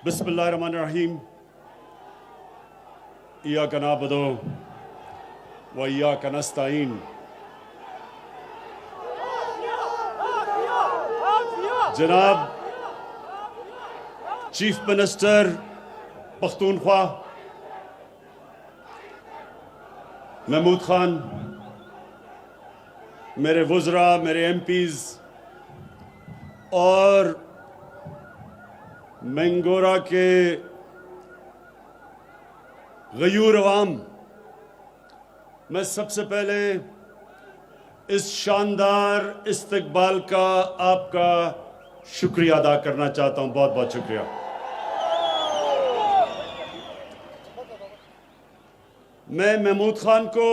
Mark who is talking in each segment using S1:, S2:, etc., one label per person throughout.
S1: بسم اللہ الرحمن الرحیم ایاک نعبد و ایاک نستعین جناب چیف منسٹر پختونخوا محمود خان، میرے وزراء، میرے ایم پیز اور مینگورہ کے غیور عوام، میں سب سے پہلے اس شاندار استقبال کا آپ کا شکریہ ادا کرنا چاہتا ہوں. بہت بہت شکریہ. میں محمود خان کو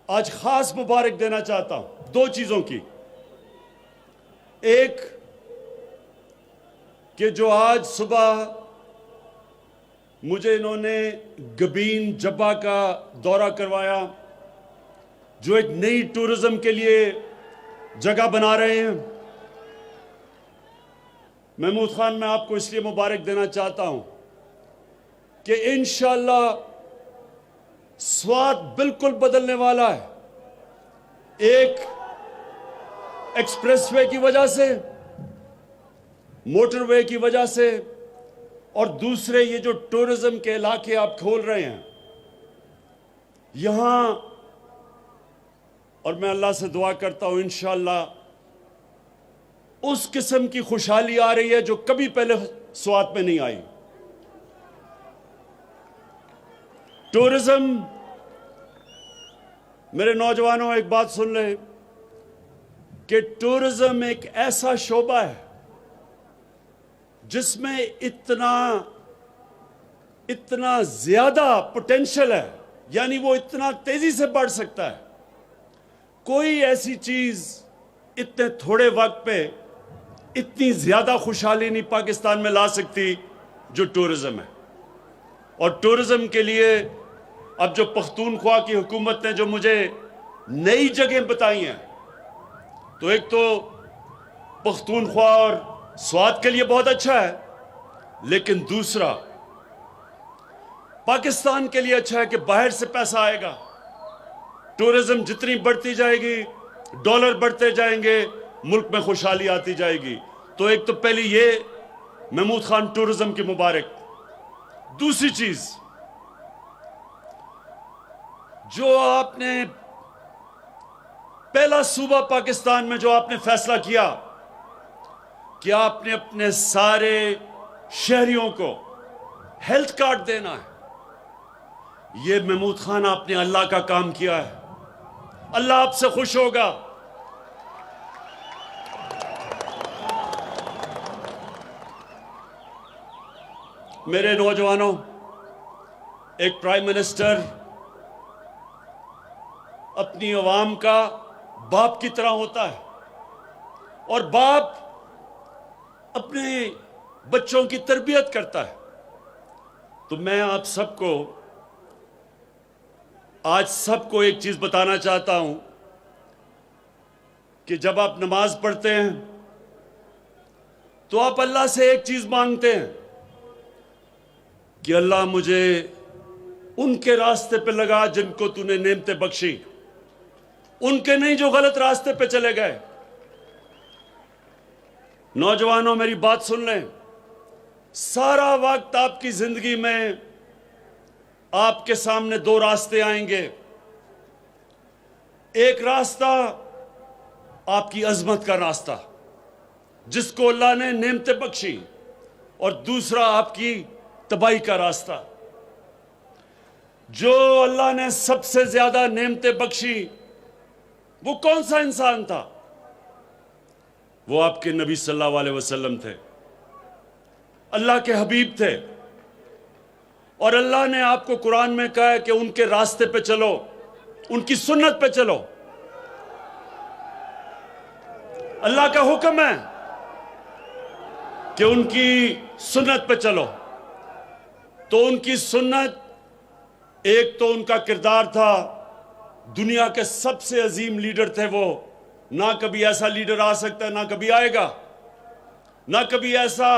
S1: آج خاص مبارک دینا چاہتا ہوں دو چیزوں کی. ایک کہ جو آج صبح مجھے انہوں نے گبین جبہ کا دورہ کروایا، جو ایک نئی ٹورزم کے لیے جگہ بنا رہے ہیں. محمود خان، میں آپ کو اس لیے مبارک دینا چاہتا ہوں کہ انشاءاللہ سوات بالکل بدلنے والا ہے. ایک ایکسپریس وے کی وجہ سے، موٹر وے کی وجہ سے، اور دوسرے یہ جو ٹورزم کے علاقے آپ کھول رہے ہیں یہاں، اور میں اللہ سے دعا کرتا ہوں انشاءاللہ اس قسم کی خوشحالی آ رہی ہے جو کبھی پہلے سوات میں نہیں آئی. ٹورزم، میرے نوجوانوں ایک بات سن لیں کہ ٹورزم ایک ایسا شعبہ ہے جس میں اتنا زیادہ پوٹینشل ہے، یعنی وہ اتنا تیزی سے بڑھ سکتا ہے. کوئی ایسی چیز اتنے تھوڑے وقت پہ اتنی زیادہ خوشحالی نہیں پاکستان میں لا سکتی جو ٹورزم ہے. اور ٹورزم کے لیے اب جو پختونخوا کی حکومت نے جو مجھے نئی جگہیں بتائی ہیں، تو ایک تو پختونخوا اور سوات کے لیے بہت اچھا ہے، لیکن دوسرا پاکستان کے لیے اچھا ہے کہ باہر سے پیسہ آئے گا. ٹورزم جتنی بڑھتی جائے گی، ڈالر بڑھتے جائیں گے، ملک میں خوشحالی آتی جائے گی. تو ایک تو پہلی یہ محمود خان ٹورزم کی مبارک. دوسری چیز جو آپ نے پہلا صوبہ پاکستان میں جو آپ نے فیصلہ کیا کہ آپ نے اپنے سارے شہریوں کو ہیلتھ کارڈ دینا ہے، یہ محمود خان آپ نے اللہ کا کام کیا ہے. اللہ آپ سے خوش ہوگا. میرے نوجوانوں، ایک پرائم منسٹر اپنی عوام کا باپ کی طرح ہوتا ہے، اور باپ اپنے بچوں کی تربیت کرتا ہے. تو میں آپ سب کو آج ایک چیز بتانا چاہتا ہوں کہ جب آپ نماز پڑھتے ہیں تو آپ اللہ سے ایک چیز مانگتے ہیں کہ اللہ مجھے ان کے راستے پہ لگا جن کو تو نے نعمتیں بخشی، ان کے نہیں جو غلط راستے پہ چلے گئے. نوجوانوں میری بات سن لیں، سارا وقت آپ کی زندگی میں آپ کے سامنے دو راستے آئیں گے. ایک راستہ آپ کی عظمت کا راستہ جس کو اللہ نے نعمتیں بخشی، اور دوسرا آپ کی تباہی کا راستہ. جو اللہ نے سب سے زیادہ نعمتیں بخشی وہ کون سا انسان تھا؟ وہ آپ کے نبی صلی اللہ علیہ وسلم تھے، اللہ کے حبیب تھے. اور اللہ نے آپ کو قرآن میں کہا ہے کہ ان کے راستے پہ چلو، ان کی سنت پہ چلو. اللہ کا حکم ہے کہ ان کی سنت پہ چلو. تو ان کی سنت، ایک تو ان کا کردار تھا، دنیا کے سب سے عظیم لیڈر تھے وہ. نہ کبھی ایسا لیڈر آ سکتا ہے، نہ کبھی آئے گا، نہ کبھی ایسا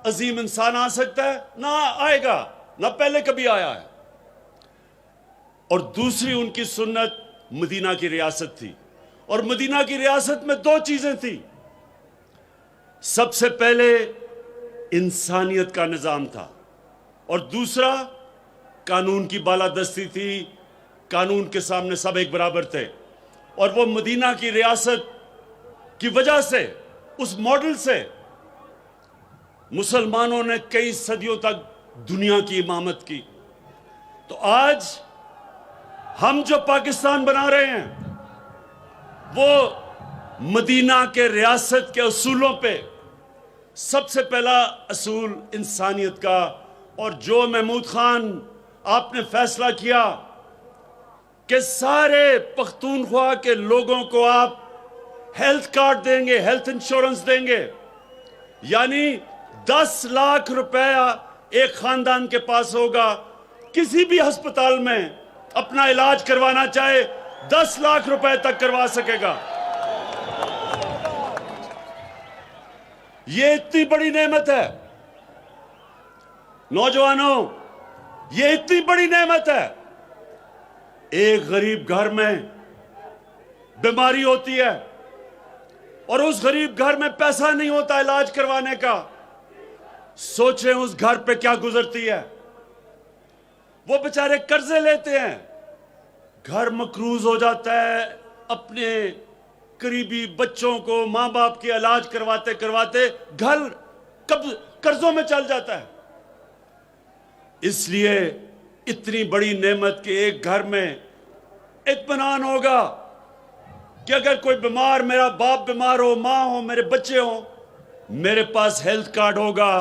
S1: عظیم انسان آ سکتا ہے؟ نہ آئے گا، نہ پہلے کبھی آیا ہے۔ اور دوسری ان کی سنت مدینہ کی ریاست تھی، اور مدینہ کی ریاست میں دو چیزیں تھیں۔ سب سے پہلے انسانیت کا نظام تھا، اور دوسرا قانون کی بالادستی تھی، قانون کے سامنے سب ایک برابر تھے۔ اور وہ مدینہ کی ریاست کی وجہ سے، اس ماڈل سے مسلمانوں نے کئی صدیوں تک دنیا کی امامت کی۔ تو آج ہم جو پاکستان بنا رہے ہیں وہ مدینہ کے ریاست کے اصولوں پہ، سب سے پہلا اصول انسانیت کا، اور جو محمود خان آپ نے فیصلہ کیا کہ سارے پختونخوا کے لوگوں کو آپ ہیلتھ کارڈ دیں گے، ہیلتھ انشورنس دیں گے، یعنی 10 لاکھ روپیہ ایک خاندان کے پاس ہوگا، کسی بھی ہسپتال میں اپنا علاج کروانا چاہے 10 لاکھ روپے تک کروا سکے گا۔ یہ اتنی بڑی نعمت ہے نوجوانوں، یہ اتنی بڑی نعمت ہے۔ ایک غریب گھر میں بیماری ہوتی ہے اور اس غریب گھر میں پیسہ نہیں ہوتا علاج کروانے کا، سوچیں اس گھر پہ کیا گزرتی ہے۔ وہ بیچارے قرضے لیتے ہیں، گھر مقروض ہو جاتا ہے، اپنے قریبی بچوں کو، ماں باپ کے علاج کرواتے کرواتے گھر قرضوں میں چل جاتا ہے۔ اس لیے اتنی بڑی نعمت کہ ایک گھر میں اطمینان ہوگا کہ اگر کوئی بیمار، میرا باپ بیمار ہو، ماں ہو، میرے بچے ہوں، میرے پاس ہیلتھ کارڈ ہوگا،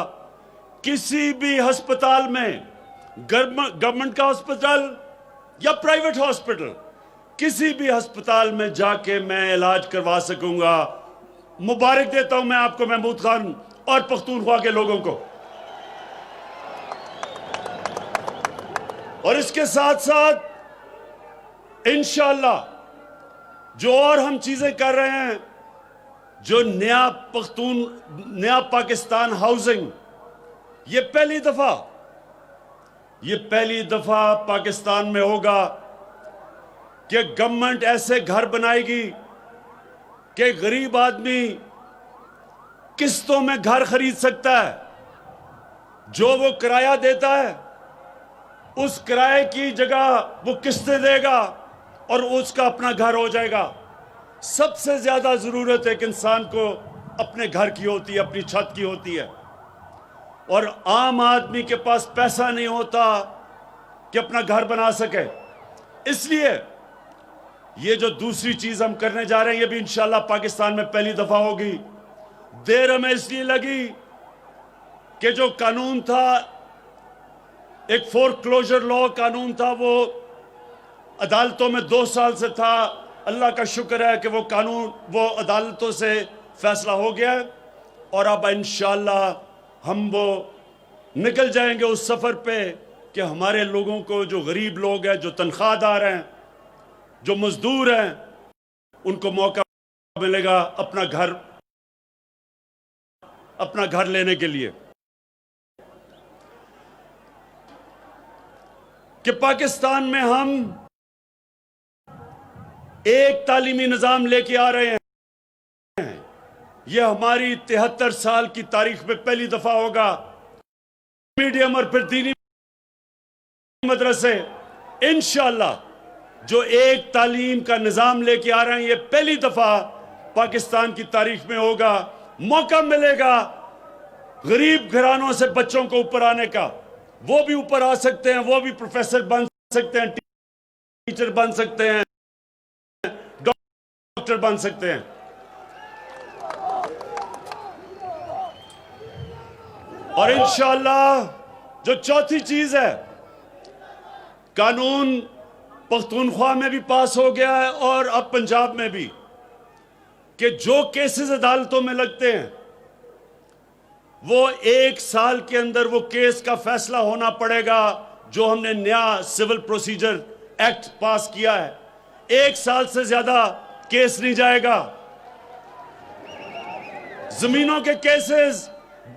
S1: کسی بھی ہسپتال میں، گورنمنٹ کا ہسپتال یا پرائیویٹ ہسپتال، کسی بھی ہسپتال میں جا کے میں علاج کروا سکوں گا۔ مبارک دیتا ہوں میں آپ کو، محمود خان اور پختونخوا کے لوگوں کو۔ اور اس کے ساتھ ساتھ انشاءاللہ جو اور ہم چیزیں کر رہے ہیں، جو نیا پاکستان ہاؤسنگ، یہ پہلی دفعہ پاکستان میں ہوگا کہ گورنمنٹ ایسے گھر بنائے گی کہ غریب آدمی قسطوں میں گھر خرید سکتا ہے، جو وہ کرایہ دیتا ہے اس کرائے کی جگہ وہ قسطیں دے گا اور اس کا اپنا گھر ہو جائے گا۔ سب سے زیادہ ضرورت ایک انسان کو اپنے گھر کی ہوتی ہے، اپنی چھت کی ہوتی ہے، اور عام آدمی کے پاس پیسہ نہیں ہوتا کہ اپنا گھر بنا سکے۔ اس لیے یہ جو دوسری چیز ہم کرنے جا رہے ہیں، یہ بھی انشاءاللہ پاکستان میں پہلی دفعہ ہوگی۔ دیر ہمیں اس لیے لگی کہ جو قانون تھا، ایک فور کلوجر لا قانون تھا، وہ عدالتوں میں 2 سال سے تھا۔ اللہ کا شکر ہے کہ وہ قانون وہ عدالتوں سے فیصلہ ہو گیا ہے، اور اب انشاءاللہ ہم وہ نکل جائیں گے اس سفر پہ کہ ہمارے لوگوں کو، جو غریب لوگ ہیں، جو تنخواہ دار ہیں، جو مزدور ہیں، ان کو موقع ملے گا اپنا گھر لینے کے لیے۔ کہ پاکستان میں ہم ایک تعلیمی نظام لے کے آ رہے ہیں، یہ ہماری 73 سال کی تاریخ میں پہلی دفعہ ہوگا۔ میڈیم اور پھر دینی مدرسے انشاءاللہ جو ایک تعلیم کا نظام لے کے آ رہے ہیں، یہ پہلی دفعہ پاکستان کی تاریخ میں ہوگا۔ موقع ملے گا غریب گھرانوں سے بچوں کو اوپر آنے کا، وہ بھی اوپر آ سکتے ہیں، وہ بھی پروفیسر بن سکتے ہیں، ٹیچر بن سکتے ہیں، ڈاکٹر بن سکتے ہیں۔ اور انشاءاللہ جو چوتھی چیز ہے، قانون پختونخوا میں بھی پاس ہو گیا ہے اور اب پنجاب میں بھی، کہ جو کیسز عدالتوں میں لگتے ہیں وہ 1 سال کے اندر وہ کیس کا فیصلہ ہونا پڑے گا۔ جو ہم نے نیا سول پروسیجر ایکٹ پاس کیا ہے، 1 سال سے زیادہ کیس نہیں جائے گا۔ زمینوں کے کیسز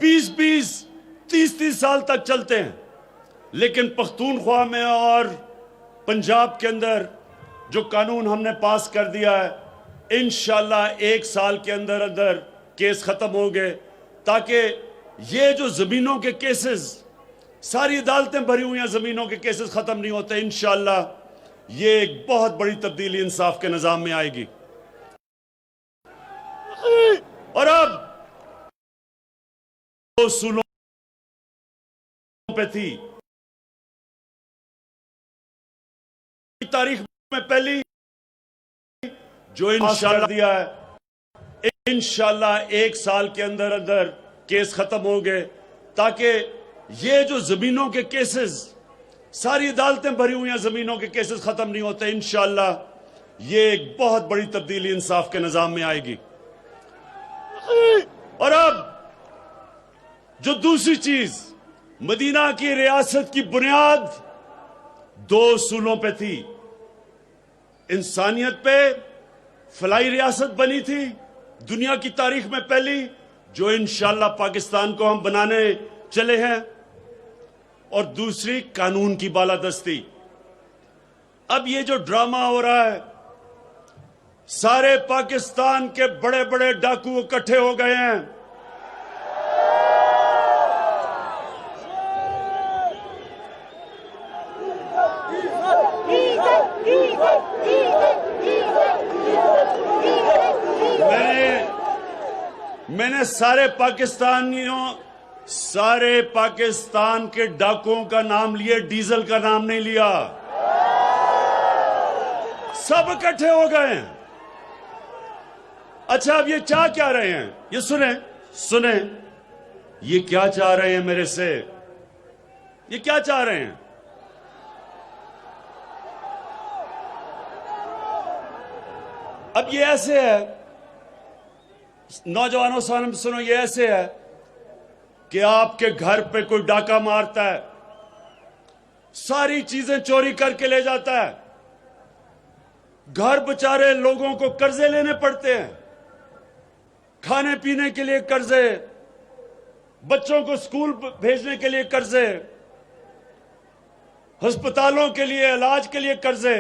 S1: 20-20 30 سال تک چلتے ہیں، لیکن پختونخوا میں اور پنجاب کے اندر جو قانون ہم نے پاس کر دیا ہے، انشاءاللہ 1 سال کے اندر اندر کیس ختم ہوں گے، تاکہ یہ جو زمینوں کے کیسز، ساری عدالتیں بھری ہوئی ہیں، زمینوں کے کیسز ختم نہیں ہوتے، انشاءاللہ یہ ایک بہت بڑی تبدیلی انصاف کے نظام میں آئے گی۔ اور اب دو اصولوں پہ تھی تاریخ میں پہلی جو انشاءاللہ دیا ہے، انشاءاللہ 1 سال کے اندر اندر کیس ختم ہوں گے، تاکہ یہ جو زمینوں کے کیسز، ساری عدالتیں بھری ہوئی ہیں، زمینوں کے کیسز ختم نہیں ہوتے، انشاءاللہ یہ ایک بہت بڑی تبدیلی انصاف کے نظام میں آئے گی۔ اور اب جو دوسری چیز، مدینہ کی ریاست کی بنیاد 2 اصولوں پہ تھی، انسانیت پہ فلاحی ریاست بنی تھی، دنیا کی تاریخ میں پہلی، جو انشاءاللہ پاکستان کو ہم بنانے چلے ہیں، اور دوسری قانون کی بالادستی۔ اب یہ جو ڈرامہ ہو رہا ہے، سارے پاکستان کے بڑے بڑے ڈاکو اکٹھے ہو گئے ہیں، میں نے سارے پاکستان کے ڈاکوؤں کا نام لیے، ڈیزل کا نام نہیں لیا، سب اکٹھے ہو گئے ہیں۔ اچھا، اب یہ چاہ کیا رہے ہیں؟ یہ سنیں، یہ کیا چاہ رہے ہیں میرے سے؟ یہ کیا چاہ رہے ہیں؟ اب یہ ایسے ہے، نوجوانوں سنو، یہ ایسے ہے کہ آپ کے گھر پہ کوئی ڈاکہ مارتا ہے، ساری چیزیں چوری کر کے لے جاتا ہے، گھر بچارے لوگوں کو قرضے لینے پڑتے ہیں، کھانے پینے کے لیے قرضے، بچوں کو اسکول بھیجنے کے لیے قرضے، ہسپتالوں کے لیے علاج کے لیے قرضے،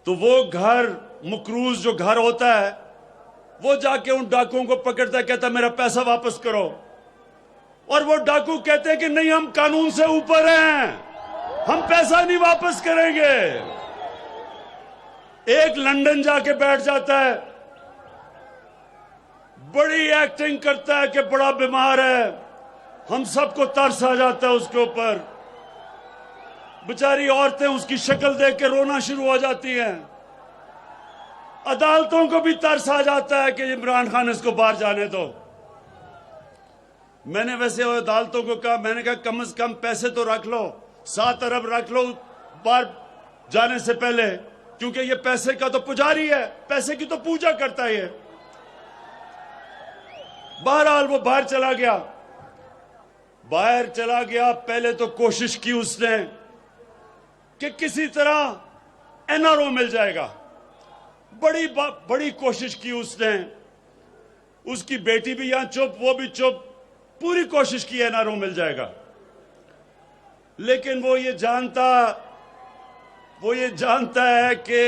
S1: تو وہ گھر مقروض جو گھر ہوتا ہے، وہ جا کے ان ڈاکوؤں کو پکڑتا ہے، کہتا ہے میرا پیسہ واپس کرو، اور وہ ڈاکو کہتے ہیں کہ نہیں، ہم قانون سے اوپر ہیں، ہم پیسہ نہیں واپس کریں گے۔ ایک لندن جا کے بیٹھ جاتا ہے، بڑی ایکٹنگ کرتا ہے کہ بڑا بیمار ہے، ہم سب کو ترس آ جاتا ہے اس کے اوپر، بیچاری عورتیں اس کی شکل دیکھ کے رونا شروع ہو جاتی ہیں، عدالتوں کو بھی ترس آ جاتا ہے کہ عمران خان اس کو باہر جانے دو۔ میں نے ویسے عدالتوں کو کہا، میں نے کہا کم از کم پیسے تو رکھ لو، 7 ارب رکھ لو باہر جانے سے پہلے، کیونکہ یہ پیسے کا تو پجاری ہے، پیسے کی تو پوجا کرتا ہے یہ۔ بہرحال وہ باہر چلا گیا، پہلے تو کوشش کی اس نے کہ کسی طرح این آر او مل جائے گا، بڑی کوشش کی اس نے، اس کی بیٹی بھی یہاں چپ، وہ بھی چپ، پوری کوشش کی این آر او مل جائے گا، لیکن وہ یہ جانتا ہے کہ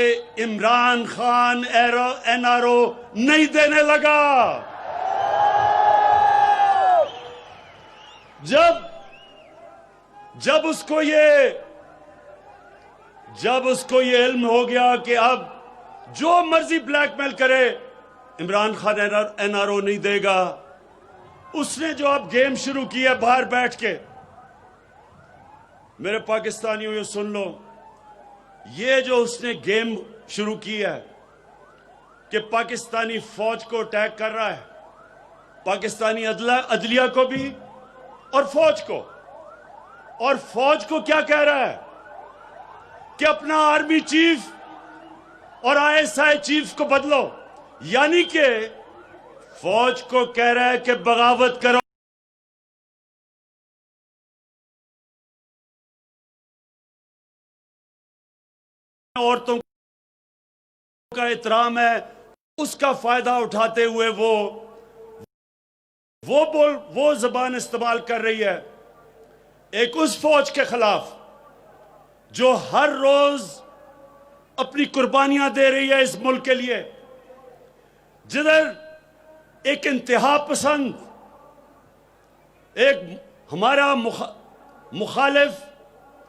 S1: Imran Khan N R O نہیں دینے لگا۔ جب اس کو یہ علم ہو گیا کہ اب جو مرضی بلیک میل کرے Imran Khan N R O نہیں دے گا، اس نے جو اب گیم شروع کی ہے باہر بیٹھ کے، میرے پاکستانیوں یہ سن لو، یہ جو اس نے گیم شروع کی ہے کہ پاکستانی فوج کو اٹیک کر رہا ہے، پاکستانی عدلیہ کو بھی اور فوج کو کیا کہہ رہا ہے کہ اپنا آرمی چیف اور ISI چیف کو بدلو، یعنی کہ فوج کو کہہ رہا ہے کہ بغاوت کرو، عورتوں کا احترام ہے، اس کا فائدہ اٹھاتے ہوئے وہ زبان استعمال کر رہی ہے ایک اس فوج کے خلاف جو ہر روز اپنی قربانیاں دے رہی ہے اس ملک کے لیے، جدھر ایک انتہا پسند، ایک ہمارا مخالف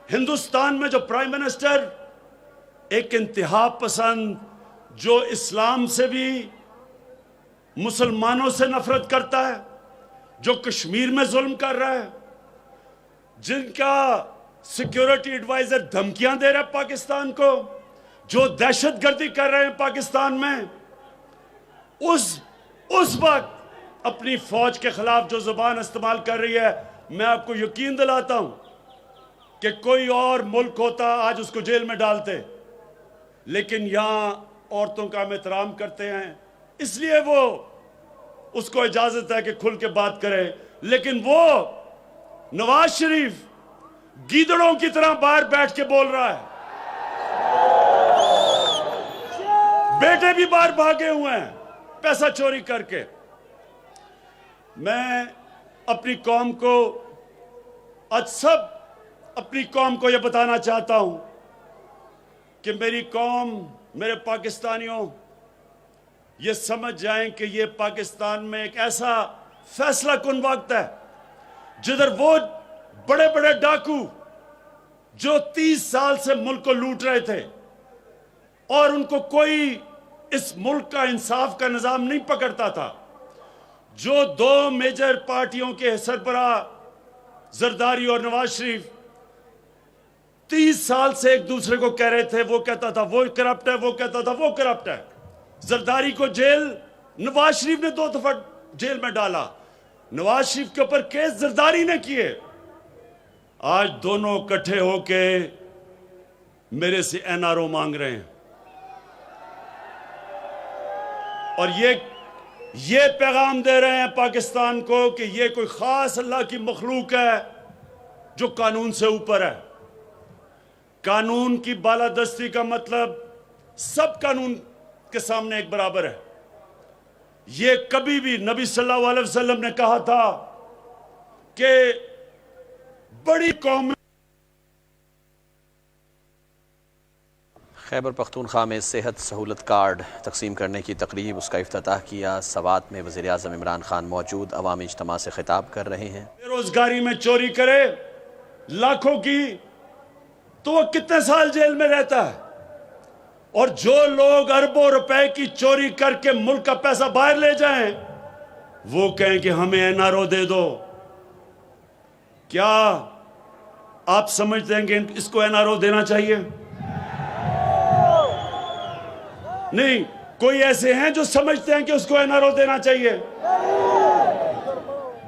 S1: ہندوستان میں جو پرائم منسٹر، ایک انتہا پسند جو اسلام سے بھی مسلمانوں سے نفرت کرتا ہے، جو کشمیر میں ظلم کر رہا ہے، جن کا سیکیورٹی ایڈوائزر دھمکیاں دے رہا ہے پاکستان کو، جو دہشت گردی کر رہے ہیں پاکستان میں، اس وقت اپنی فوج کے خلاف جو زبان استعمال کر رہی ہے، میں آپ کو یقین دلاتا ہوں کہ کوئی اور ملک ہوتا آج اس کو جیل میں ڈالتے، لیکن یہاں عورتوں کا ہم احترام کرتے ہیں، اس لیے وہ اس کو اجازت ہے کہ کھل کے بات کرے، لیکن وہ نواز شریف گیدڑوں کی طرح باہر بیٹھ کے بول رہا ہے، بیٹے بھی باہر بھاگے ہوئے ہیں پیسہ چوری کر کے۔ میں اپنی قوم کو اپنی قوم کو یہ بتانا چاہتا ہوں کہ میری قوم، میرے پاکستانیوں، یہ سمجھ جائیں کہ یہ پاکستان میں ایک ایسا فیصلہ کن وقت ہے جدھر وہ بڑے بڑے ڈاکو جو 30 سال سے ملک کو لوٹ رہے تھے اور ان کو کوئی اس ملک کا انصاف کا نظام نہیں پکڑتا تھا، جو 2 میجر پارٹیوں کے سربراہ زرداری اور نواز شریف 30 سال سے ایک دوسرے کو کہہ رہے تھے، وہ کہتا تھا وہ کرپٹ ہے، وہ کہتا تھا وہ کرپٹ ہے، زرداری کو جیل نواز شریف نے 2 دفعہ جیل میں ڈالا، نواز شریف کے اوپر کیس زرداری نے کیے، آج دونوں اکٹھے ہو کے میرے سے NRO مانگ رہے ہیں، اور یہ پیغام دے رہے ہیں پاکستان کو کہ یہ کوئی خاص اللہ کی مخلوق ہے جو قانون سے اوپر ہے۔ قانون کی بالادستی کا مطلب سب قانون کے سامنے ایک برابر ہے۔ یہ کبھی بھی نبی صلی اللہ علیہ وسلم نے کہا تھا کہ بڑی قوم۔
S2: خیبر پختونخوا میں صحت سہولت کارڈ تقسیم کرنے کی تقریب، اس کا افتتاح کیا۔ سوات میں وزیر اعظم عمران خان موجود، عوامی اجتماع سے خطاب کر رہے ہیں۔
S1: بے روزگاری میں چوری کرے لاکھوں کی تو وہ کتنے سال جیل میں رہتا ہے، اور جو لوگ اربوں روپے کی چوری کر کے ملک کا پیسہ باہر لے جائیں وہ کہیں کہ ہمیں NRO دے دو۔ کیا آپ سمجھتے ہیں کہ اس کو NRO دینا چاہیے؟ نہیں، کوئی ایسے ہیں جو سمجھتے ہیں کہ اس کو NRO دینا چاہیے؟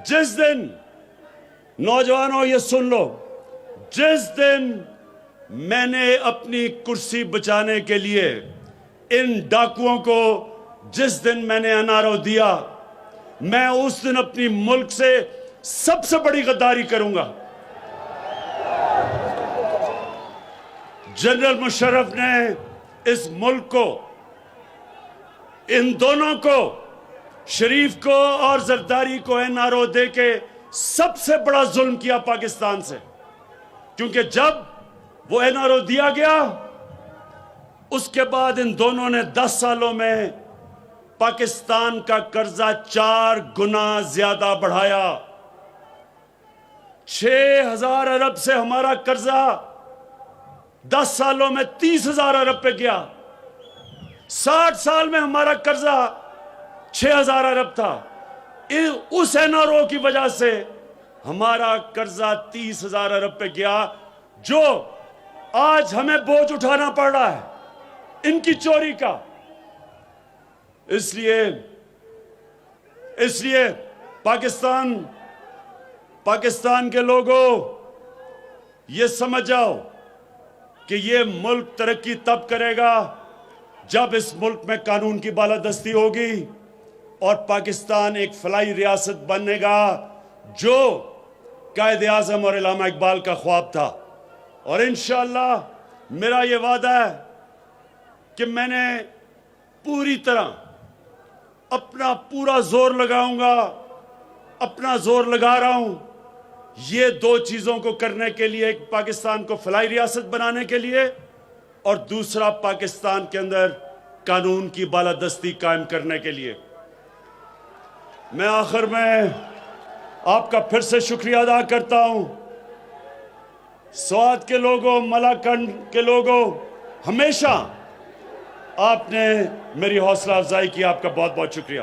S1: جس دن، نوجوانوں یہ سن لو، جس دن میں نے اپنی کرسی بچانے کے لیے ان ڈاکوؤں کو جس دن میں نے NRO دیا، میں اس دن اپنی ملک سے سب سے بڑی غداری کروں گا۔ جنرل مشرف نے اس ملک کو، ان دونوں کو، شریف کو اور زرداری کو NRO دے کے سب سے بڑا ظلم کیا پاکستان سے، کیونکہ جب وہ NRO دیا گیا اس کے بعد ان دونوں نے 10 سالوں میں پاکستان کا قرضہ 4 گنا زیادہ بڑھایا۔ 6,000 ارب سے ہمارا قرضہ 10 سالوں میں 30,000 ارب پہ گیا۔ 60 سال میں ہمارا قرضہ 6,000 ارب تھا۔ اس NRO کی وجہ سے ہمارا قرضہ 30,000 ارب پہ گیا، جو آج ہمیں بوجھ اٹھانا پڑ رہا ہے ان کی چوری کا۔ اس لیے پاکستان کے لوگوں، یہ سمجھ جاؤ کہ یہ ملک ترقی تب کرے گا جب اس ملک میں قانون کی بالادستی ہوگی اور پاکستان ایک فلاحی ریاست بنے گا، جو قائد اعظم اور علامہ اقبال کا خواب تھا۔ اور انشاءاللہ میرا یہ وعدہ ہے کہ میں نے پوری طرح اپنا پورا زور لگاؤں گا، اپنا زور لگا رہا ہوں یہ دو چیزوں کو کرنے کے لیے، ایک پاکستان کو فلاحی ریاست بنانے کے لیے اور دوسرا پاکستان کے اندر قانون کی بالادستی قائم کرنے کے لیے۔ میں آخر میں آپ کا پھر سے شکریہ ادا کرتا ہوں۔ سوات کے لوگوں، ملاکنڈ کے لوگوں، ہمیشہ آپ نے میری حوصلہ افزائی کی، آپ کا بہت بہت شکریہ۔